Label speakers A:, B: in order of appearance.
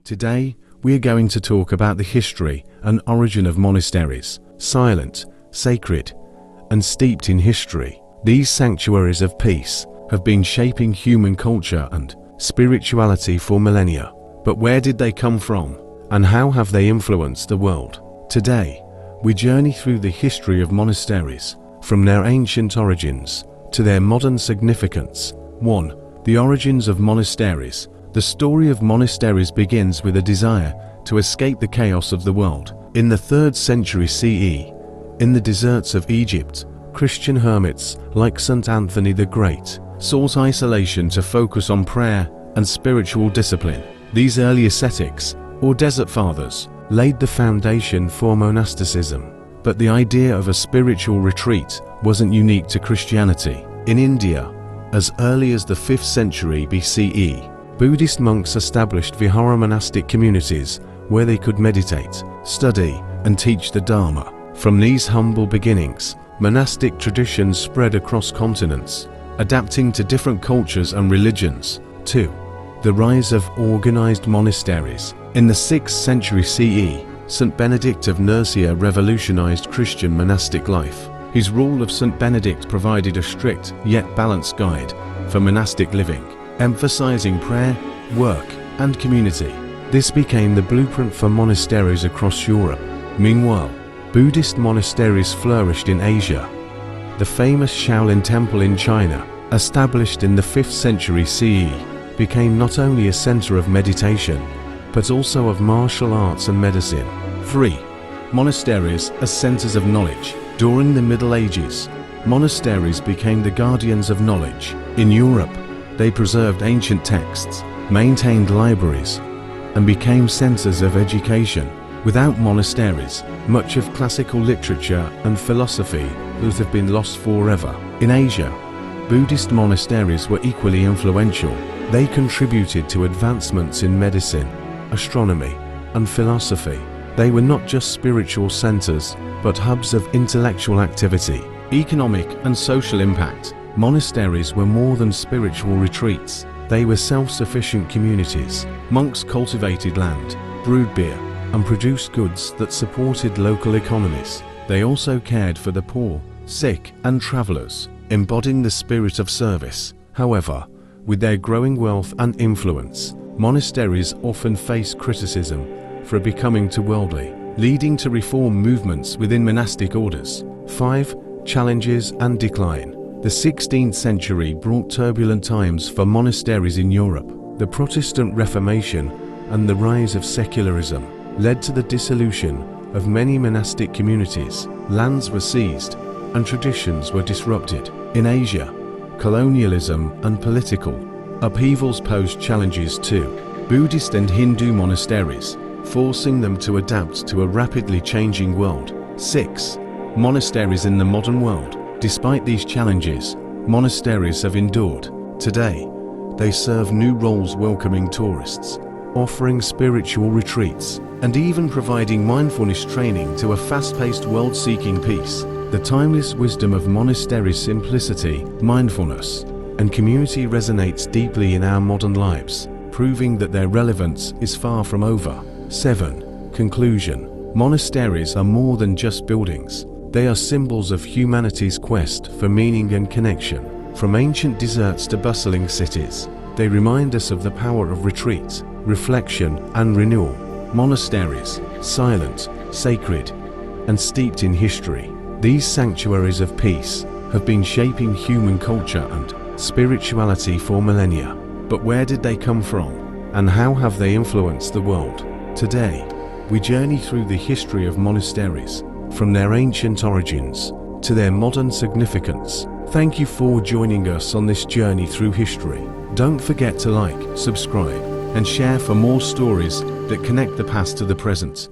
A: Today, we are going to talk about the history and origin of monasteries, silent, sacred, and steeped in history. These sanctuaries of peace have been shaping human culture and spirituality for millennia. But where did they come from, and how have they influenced the world? Today, we journey through the history of monasteries, from their ancient origins to their modern significance. 1. The origins of monasteries. The story of monasteries begins with a desire to escape the chaos of the world. In the 3rd century CE, in the deserts of Egypt, Christian hermits like St. Anthony the Great sought isolation to focus on prayer and spiritual discipline. These early ascetics, or desert fathers, laid the foundation for monasticism. But the idea of a spiritual retreat wasn't unique to Christianity. In India, as early as the 5th century BCE, Buddhist monks established vihara monastic communities where they could meditate, study, and teach the Dharma. From these humble beginnings, monastic traditions spread across continents, adapting to different cultures and religions. 2. The rise of organized monasteries. In the 6th century CE, St. Benedict of Nursia revolutionized Christian monastic life. His rule of St. Benedict provided a strict yet balanced guide for monastic living, emphasizing prayer, work, and community. This became the blueprint for monasteries across Europe. Meanwhile, Buddhist monasteries flourished in Asia. The famous Shaolin Temple in China, established in the 5th century CE, became not only a center of meditation, but also of martial arts and medicine. 3. Monasteries as centers of knowledge. During the Middle Ages, monasteries became the guardians of knowledge. In Europe, they preserved ancient texts, maintained libraries, and became centers of education. Without monasteries, much of classical literature and philosophy would have been lost forever. In Asia, Buddhist monasteries were equally influential. They contributed to advancements in medicine, astronomy, and philosophy. They were not just spiritual centers, but hubs of intellectual activity. Economic and social impact. Monasteries were more than spiritual retreats. They were self-sufficient communities. Monks cultivated land, brewed beer, and produced goods that supported local economies. They also cared for the poor, sick, and travelers, embodying the spirit of service. However, with their growing wealth and influence, monasteries often faced criticism for becoming too worldly, leading to reform movements within monastic orders. 5. Challenges and decline. The 16th century brought turbulent times for monasteries in Europe. The Protestant Reformation and the rise of secularism led to the dissolution of many monastic communities. Lands were seized and traditions were disrupted. In Asia, colonialism and political upheavals posed challenges to Buddhist and Hindu monasteries, forcing them to adapt to a rapidly changing world. 6. Monasteries in the modern world. Despite these challenges, monasteries have endured. Today, they serve new roles, welcoming tourists, offering spiritual retreats, and even providing mindfulness training to a fast-paced world seeking peace. The timeless wisdom of monastery simplicity, mindfulness, and community resonates deeply in our modern lives, proving that their relevance is far from over. 7. Conclusion. Monasteries are more than just buildings. They are symbols of humanity's quest for meaning and connection. From ancient deserts to bustling cities, they remind us of the power of retreat, reflection, and renewal. Monasteries, silent, sacred, and steeped in history, these sanctuaries of peace have been shaping human culture and spirituality for millennia. But where did they come from, and how have they influenced the world? Today, we journey through the history of monasteries, from their ancient origins to their modern significance. Thank you for joining us on this journey through history. Don't forget to like, subscribe, and share for more stories that connect the past to the present.